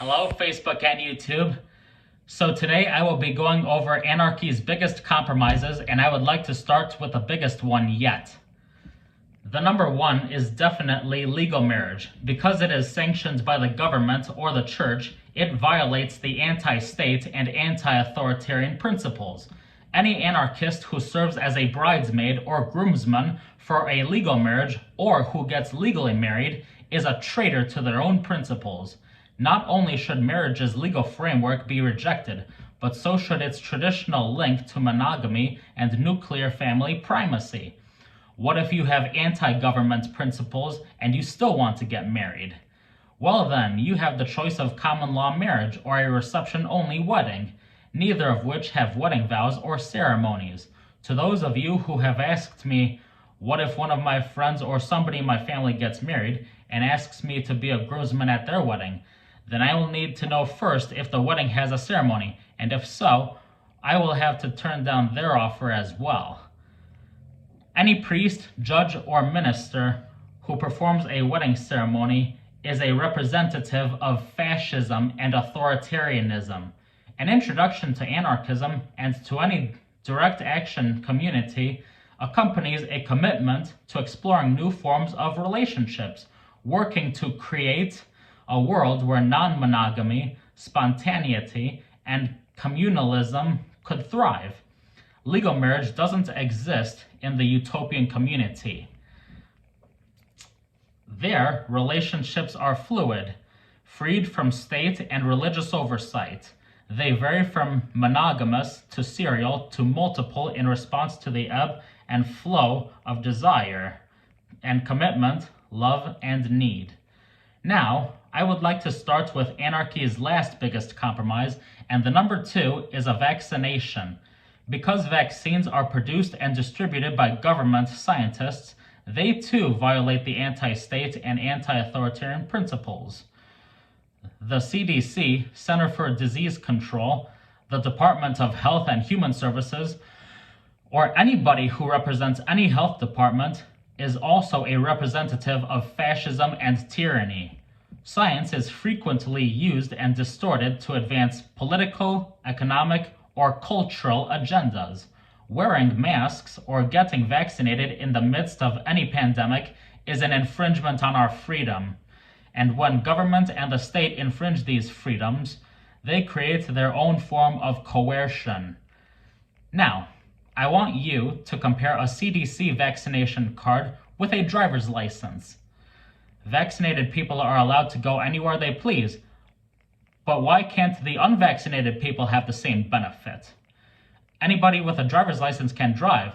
Hello, Facebook and YouTube. So today I will be going over anarchy's biggest compromises, and I would like to start with the biggest one yet. The number one is definitely legal marriage. Because it is sanctioned by the government or the church, it violates the anti-state and anti-authoritarian principles. Any anarchist who serves as a bridesmaid or groomsman for a legal marriage or who gets legally married is a traitor to their own principles. Not only should marriage's legal framework be rejected, but so should its traditional link to monogamy and nuclear family primacy. What if you have anti-government principles and you still want to get married? Well then, you have the choice of common law marriage or a reception-only wedding, neither of which have wedding vows or ceremonies. To those of you who have asked me, what if one of my friends or somebody in my family gets married and asks me to be a groomsman at their wedding? Then I will need to know first if the wedding has a ceremony, and if so, I will have to turn down their offer as well. Any priest, judge, or minister who performs a wedding ceremony is a representative of fascism and authoritarianism. An introduction to anarchism and to any direct action community accompanies a commitment to exploring new forms of relationships, working to create a world where non-monogamy, spontaneity, and communalism could thrive. Legal marriage doesn't exist in the utopian community. There, relationships are fluid, freed from state and religious oversight. They vary from monogamous to serial to multiple in response to the ebb and flow of desire and commitment, love, and need. Now, I would like to start with anarchy's last biggest compromise, and the number two is a vaccination. Because vaccines are produced and distributed by government scientists, they too violate the anti-state and anti-authoritarian principles. The CDC, Center for Disease Control, the Department of Health and Human Services, or anybody who represents any health department is also a representative of fascism and tyranny. Science is frequently used and distorted to advance political, economic, or cultural agendas. Wearing masks or getting vaccinated in the midst of any pandemic is an infringement on our freedom. And when government and the state infringe these freedoms, they create their own form of coercion. Now, I want you to compare a CDC vaccination card with a driver's license. Vaccinated people are allowed to go anywhere they please, but why can't the unvaccinated people have the same benefit? Anybody with a driver's license can drive,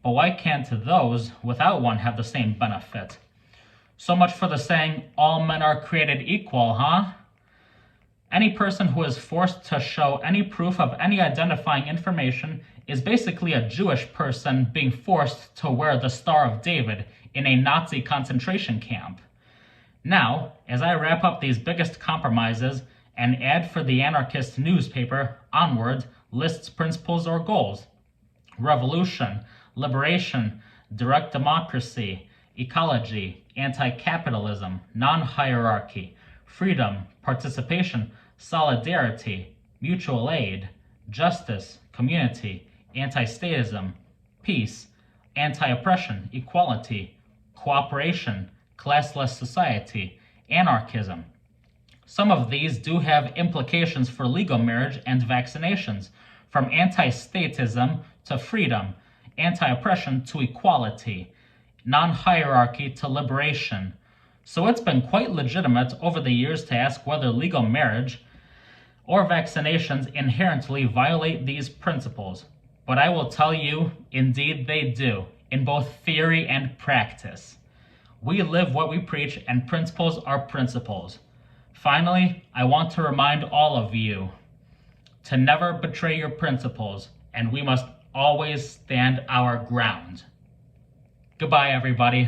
but why can't those without one have the same benefit? So much for the saying, all men are created equal, huh? Any person who is forced to show any proof of any identifying information is basically a Jewish person being forced to wear the Star of David in a Nazi concentration camp. Now, as I wrap up these biggest compromises, an ad for the anarchist newspaper, Onward, lists principles or goals: revolution, liberation, direct democracy, ecology, anti-capitalism, non-hierarchy, freedom, participation, solidarity, mutual aid, justice, community, anti-statism, peace, anti-oppression, equality, cooperation, classless society, anarchism. Some of these do have implications for legal marriage and vaccinations, from anti-statism to freedom, anti-oppression to equality, non-hierarchy to liberation. So it's been quite legitimate over the years to ask whether legal marriage or vaccinations inherently violate these principles. But I will tell you, indeed they do, in both theory and practice. We live what we preach, and principles are principles. Finally, I want to remind all of you to never betray your principles, and we must always stand our ground. Goodbye, everybody.